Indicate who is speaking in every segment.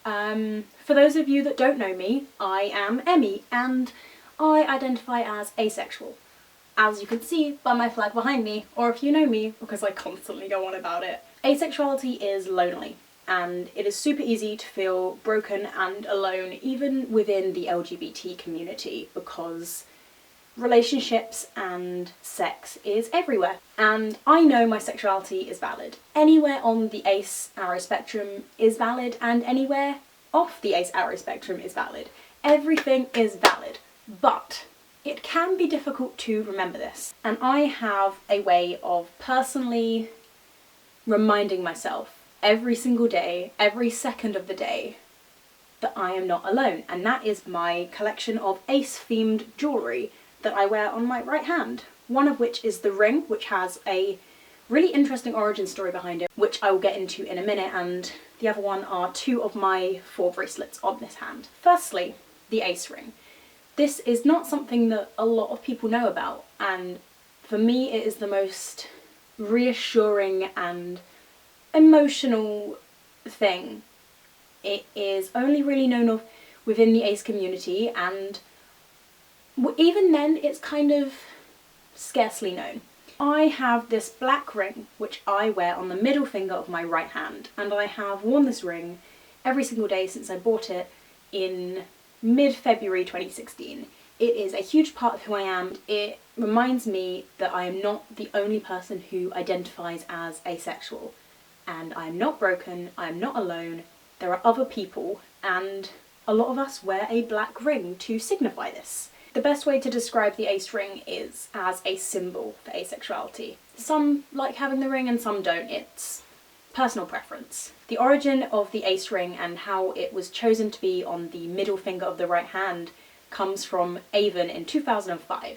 Speaker 1: For those of you that don't know me, I am Emmy, and I identify as asexual, as you can see by my flag behind me, or if you know me, because I constantly go on about it. Asexuality is lonely, and it is super easy to feel broken and alone even within the LGBT community, because relationships and sex is everywhere. And I know my sexuality is valid. Anywhere on the ace arrow spectrum is valid, and anywhere off the ace arrow spectrum is valid. Everything is valid, but it can be difficult to remember this. And I have a way of personally reminding myself every single day, every second of the day, that I am not alone. And that is my collection of ace-themed jewellery that I wear on my right hand. One of which is the ring, which has a really interesting origin story behind it, which I will get into in a minute, and the other one are 2 of my 4 bracelets on this hand. Firstly, the ace ring. This is not something that a lot of people know about, and for me it is the most reassuring and emotional thing. It is only really known of within the ace community, and even then it's kind of scarcely known. I have this black ring which I wear on the middle finger of my right hand, and I have worn this ring every single day since I bought it in mid-February 2016. It is a huge part of who I am. It reminds me that I am not the only person who identifies as asexual, and I am not broken, I am not alone. There are other people, and a lot of us wear a black ring to signify this. The best way to describe the ace ring is as a symbol for asexuality. Some like having the ring and some don't. It's personal preference. The origin of the ace ring and how it was chosen to be on the middle finger of the right hand comes from Avon in 2005.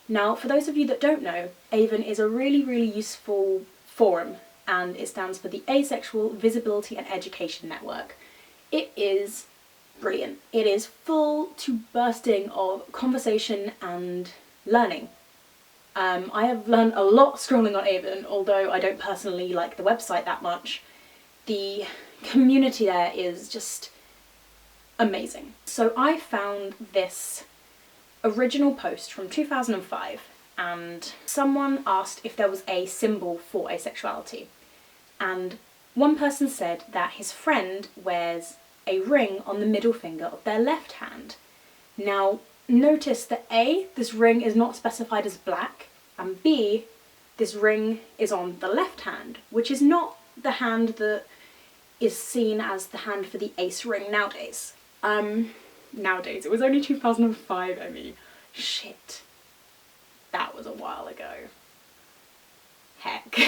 Speaker 1: Now, for those of you that don't know, Avon is a really useful forum, and it stands for the Asexual Visibility and Education Network. It is brilliant. It is full to bursting of conversation and learning. I have learned a lot scrolling on Avon, although I don't personally like the website that much. The community there is just amazing. So I found this original post from 2005, and someone asked if there was a symbol for asexuality. And one person said that his friend wears a ring on the middle finger of their left hand. Now, notice that A, this ring is not specified as black, and B, this ring is on the left hand, which is not the hand that is seen as the hand for the ace ring nowadays. Nowadays, it was only 2005, I mean, shit. That was a while ago. Heck.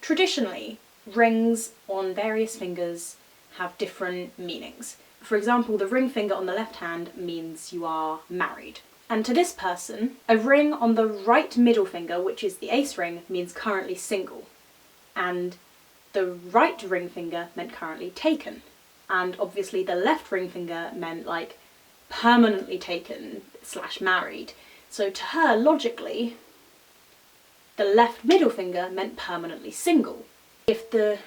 Speaker 1: Traditionally, rings on various fingers have different meanings. For example, the ring finger on the left hand means you are married. And to this person, a ring on the right middle finger, which is the ace ring, means currently single. And the right ring finger meant currently taken. And obviously the left ring finger meant like permanently taken / married. So to her, logically, the left middle finger meant permanently single. If the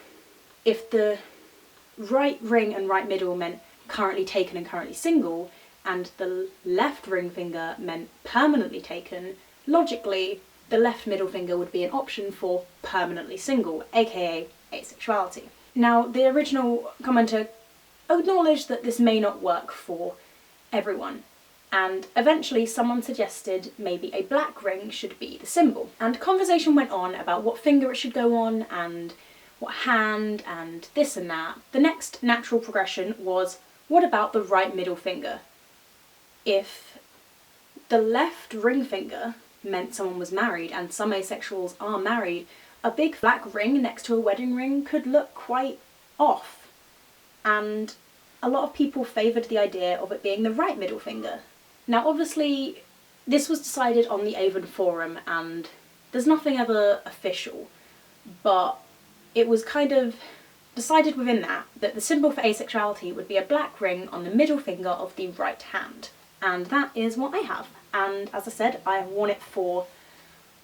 Speaker 1: right ring and right middle meant currently taken and currently single, and the left ring finger meant permanently taken, logically the left middle finger would be an option for permanently single, aka asexuality. Now, the original commenter acknowledged that this may not work for everyone, and eventually someone suggested maybe a black ring should be the symbol. And conversation went on about what finger it should go on, and what hand, and this and that. The next natural progression was, what about the right middle finger? If the left ring finger meant someone was married, and some asexuals are married, a big black ring next to a wedding ring could look quite off. And a lot of people favoured the idea of it being the right middle finger. Now obviously this was decided on the Avon forum, and there's nothing ever official, but it was kind of decided within that the symbol for asexuality would be a black ring on the middle finger of the right hand. And that is what I have. And as I said, I have worn it for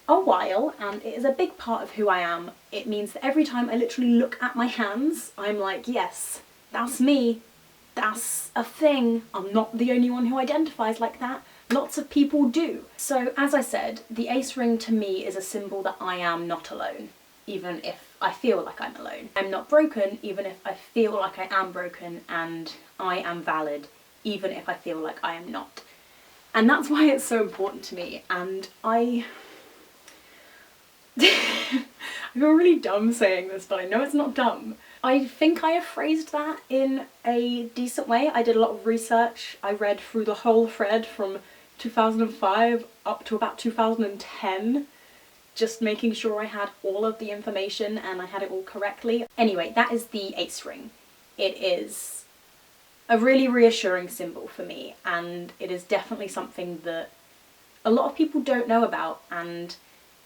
Speaker 1: a while, and it is a big part of who I am. It means that every time I literally look at my hands, I'm like, yes, that's me. That's a thing. I'm not the only one who identifies like that. Lots of people do. So as I said, the ace ring to me is a symbol that I am not alone, even if I feel like I'm alone. I'm not broken, even if I feel like I am broken, and I am valid, even if I feel like I am not. And that's why it's so important to me. And I feel really dumb saying this, but I know it's not dumb. I think I have phrased that in a decent way. I did a lot of research. I read through the whole thread from 2005 up to about 2010, just making sure I had all of the information and I had it all correctly. Anyway, that is the ace ring. It is a really reassuring symbol for me, and it is definitely something that a lot of people don't know about, and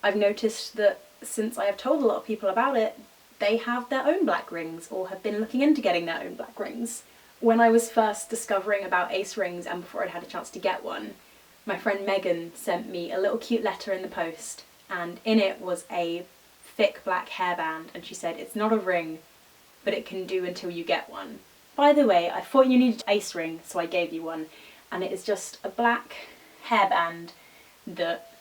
Speaker 1: I've noticed that since I have told a lot of people about it, they have their own black rings or have been looking into getting their own black rings. When I was first discovering about ace rings and before I'd had a chance to get one, my friend Megan sent me a little cute letter in the post, and in it was a thick black hairband, and she said, "It's not a ring, but it can do until you get one. By the way, I thought you needed an ace ring, so I gave you one." And it is just a black hairband that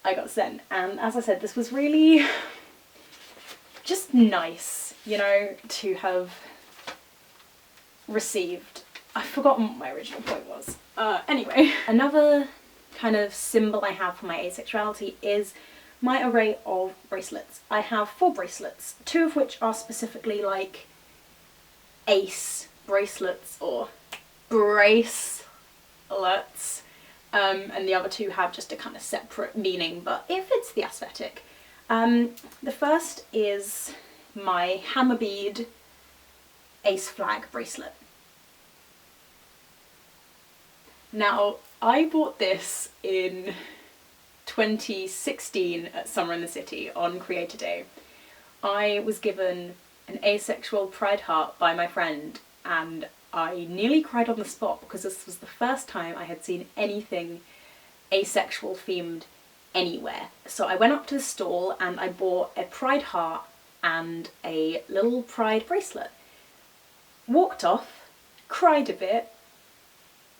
Speaker 1: I got sent. And as I said, this was really just nice, you know, to have received. I've forgotten what my original point was. Anyway, another kind of symbol I have for my asexuality is my array of bracelets. I have 4 bracelets, 2 of which are specifically like ace bracelets or bracelets, and the other 2 have just a kind of separate meaning, but it fits the aesthetic. The first is my hammer bead ace flag bracelet. Now, I bought this in 2016 at Summer in the City on Creator Day. I was given an asexual pride heart by my friend, and I nearly cried on the spot because this was the first time I had seen anything asexual themed anywhere. So I went up to the stall and I bought a pride heart and a little pride bracelet. Walked off, cried a bit,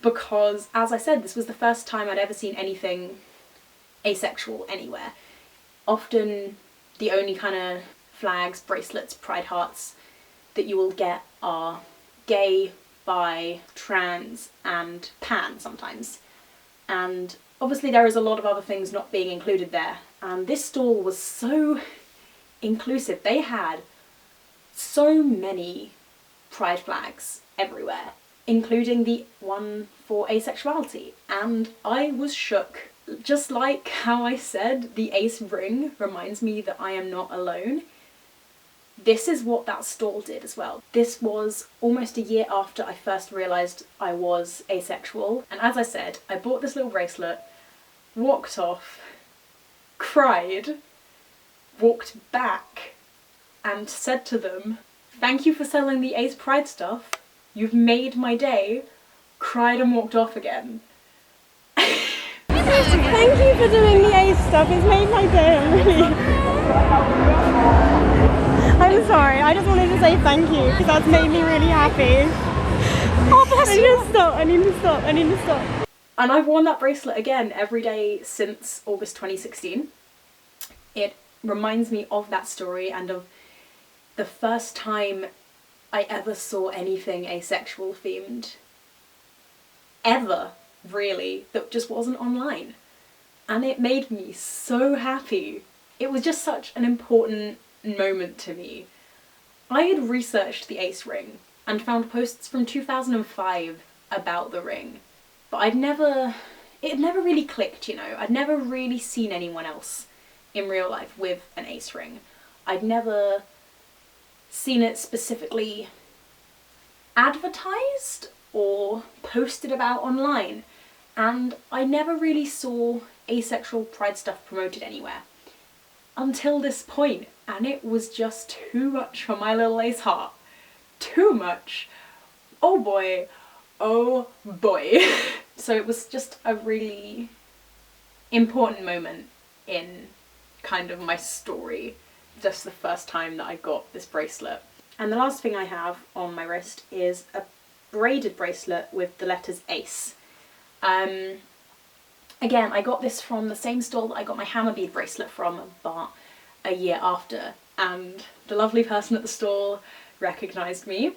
Speaker 1: because, as I said, this was the first time I'd ever seen anything asexual anywhere. Often the only kind of flags, bracelets, pride hearts that you will get are gay, bi, trans, and pan sometimes. And obviously there is a lot of other things not being included there. And this stall was so inclusive. They had so many pride flags everywhere, including the one for asexuality, and I was shook. Just like how I said the ace ring reminds me that I am not alone, this is what that stall did as well. This was almost a year after I first realised I was asexual, and as I said, I bought this little bracelet, walked off, cried, walked back, and said to them, "Thank you for selling the ace pride stuff. You've made my day," cried and walked off again.
Speaker 2: Thank you for doing the ace stuff, it's made my day, I'm sorry, I just wanted to say thank you because that's made me really happy. Oh bless you! I need to stop.
Speaker 1: And I've worn that bracelet again every day since August 2016. It reminds me of that story and of the first time I ever saw anything asexual themed. Ever, really, that just wasn't online. And it made me so happy. It was just such an important moment to me. I had researched the ace ring and found posts from 2005 about the ring, but it had never really clicked, you know. I'd never really seen anyone else in real life with an ace ring. I'd never seen it specifically advertised or posted about online, and I never really saw asexual pride stuff promoted anywhere until this point, and it was just too much for my little ace heart. Too much. Oh boy. Oh boy. So it was just a really important moment in kind of my story, just the first time that I got this bracelet. And the last thing I have on my wrist is a braided bracelet with the letters Ace. Again, I got this from the same store that I got my hammer bead bracelet from, but a year after, and the lovely person at the store recognised me,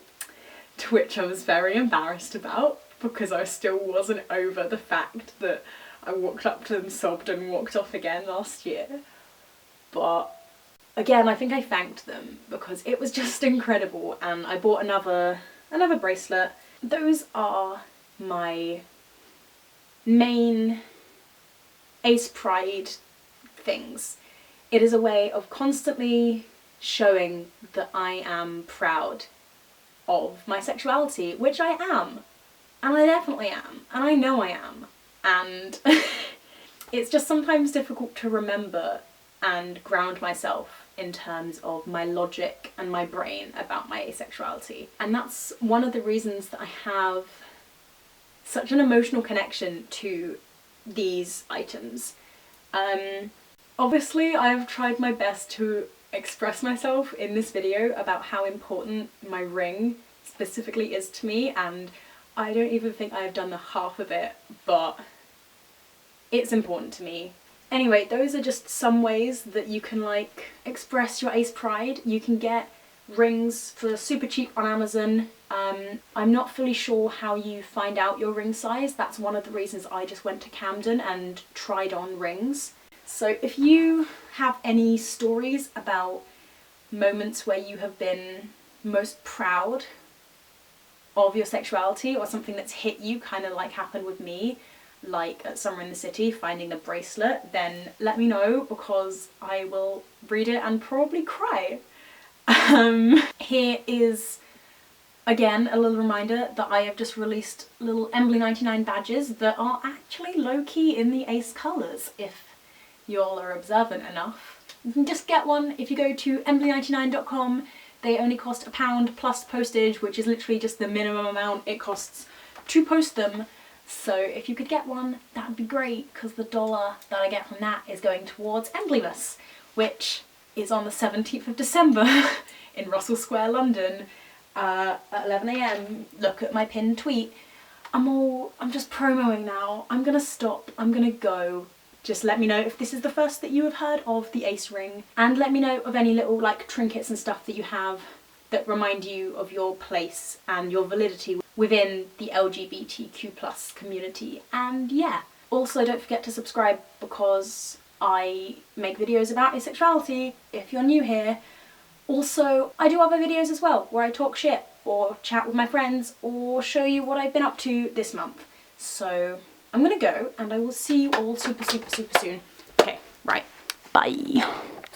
Speaker 1: to which I was very embarrassed about, because I still wasn't over the fact that I walked up to them, sobbed and walked off again last year. But again, I think I thanked them because it was just incredible, and I bought another bracelet. Those are my main Ace Pride things. It is a way of constantly showing that I am proud of my sexuality, which I am, and I definitely am, and I know I am, and it's just sometimes difficult to remember and ground myself in terms of my logic and my brain about my asexuality. And that's one of the reasons that I have such an emotional connection to these items. Obviously I've tried my best to express myself in this video about how important my ring specifically is to me, and I don't even think I've done the half of it, but it's important to me. Anyway, those are just some ways that you can like express your ace pride. You can get rings for super cheap on Amazon. I'm not fully sure how you find out your ring size. That's one of the reasons I just went to Camden and tried on rings. So if you have any stories about moments where you have been most proud of your sexuality, or something that's hit you, kind of like happened with me, like at Summer in the City finding the bracelet, then let me know, because I will read it and probably cry. Here is again a little reminder that I have just released little Embly 99 badges that are actually low-key in the Ace colours. If y'all are observant enough, you can just get one if you go to embly99.com. They only cost £1 plus postage, which is literally just the minimum amount it costs to post them. So if you could get one, that would be great, because the dollar that I get from that is going towards Emblymas, which is on the 17th of December in Russell Square, London, at 11 AM. Look at my pinned tweet. I'm just promoing now. I'm gonna stop, I'm gonna go. Just let me know if this is the first that you have heard of the Ace ring, and let me know of any little like trinkets and stuff that you have that remind you of your place and your validity within the LGBTQ+ community. And yeah, also don't forget to subscribe, because I make videos about asexuality if you're new here. Also, I do other videos as well where I talk shit or chat with my friends or show you what I've been up to this month. So I'm gonna go, and I will see you all super soon. Okay, right, bye.